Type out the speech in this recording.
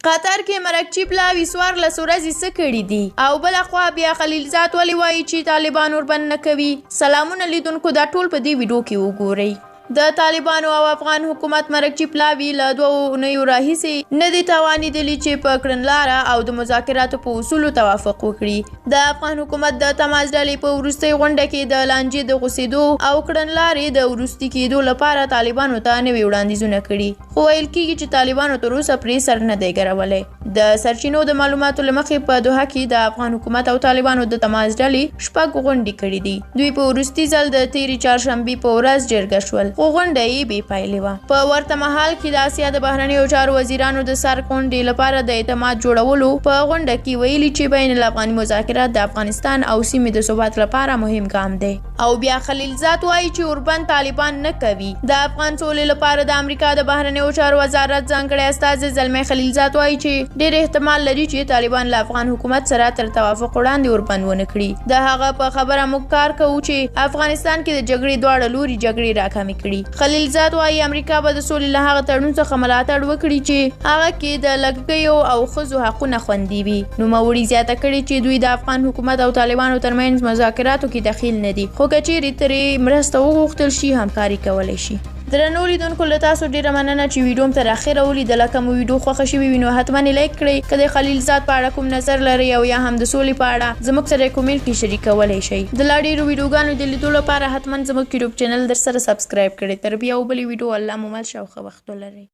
قطر کې مرکچي پلاوي 14 ورځې څه کړي دي او بل خوا بیا خلیلزاد ولې وایي چې طالبان وربند نه کوي. سلامونه لیدونکو، دا ټول په دې ویډیو کې وګورئ. د طالبانو او افغان حکومت مرکچي پلاوي له 2 اونیو راهیسې نه دي توانېدلي چې په کړنلاره او د مذاکراتو په اصولو توافق وکړي. د افغان حکومت د تماس ډلې په وروستۍ غونډه کې د لانجې د غوڅېدو او کړنلارې د وروستي کېدو لپاره طالبانو ته نوي وړاندیزونه کړي، خو ویل کېږي چې طالبانو تر اوسه پرې سر نه دی ګرولی. د سرچینو د معلوماتو له مخې په دوحه کې د افغان حکومت او طالبانو د تماس ډلې 6 غونډې کړي دي. دوی په وروستي ځل د تېرې چهارشنبې په ورځ جرګه شول، خو غونډه یې بې پایلې وه. په ورته مهال کې د اسیا د بهرنیو چارو وزیرانو د سر غونډې لپاره د اعتماد جوړولو په غونډه کې ویلي چې بین الافغاني مذاکرات د افغانستان او سیمې د ثبات لپاره مهم ګام دی. او بیا خلیلزاد وایي چې اوربند طالبان نه کوي. د افغان سولې لپاره د امریکا د بهرنیو چارو وزارت ځانګړی استازی زلمی خلیلزاد وایي چې ډېر احتمال لري چې طالبان له افغان حکومت سره تر توافق وړاندې اوربند ونه کړي. د هغه په خبره موږ کار کوو چې افغانستان کې د جګړې دواړه لوري جګړې راکمې کړي. خلیلزاد وایي امریکا به د سولې له هغه تړون څخه ملاتړ وکړي چې هغه کې د لږکیو او ښځو حقونه خوندي وي. نوموړي زیاته کړې چې دوی د افغان حکومت او طالبانو ترمنځ مذاکراتو کې دخیل نه دي، خو که چیرې ترې مرسته وغوښتل شي همکاري کولی شي. درنو لیدونکو، له تاسو ډیره مننه چې ویډیو م تر اخره ولیدله. که مو ویډیو خوښه شوې وي نو حتما یې لایک کړئ. که د خلیلزاد په اړه کوم نظر لرئ او یا هم د سولې په اړه زموږ سره کومنټ کې شریکولی شئ. د لا ډېرو ویډیوګانو د لیدو لپاره حتما زموږ یوټیوب چینل در سره سبسکرایب کړئ. تر بیا او بلې ویډیو الله مو مل شه او ښه وخت ولرئ.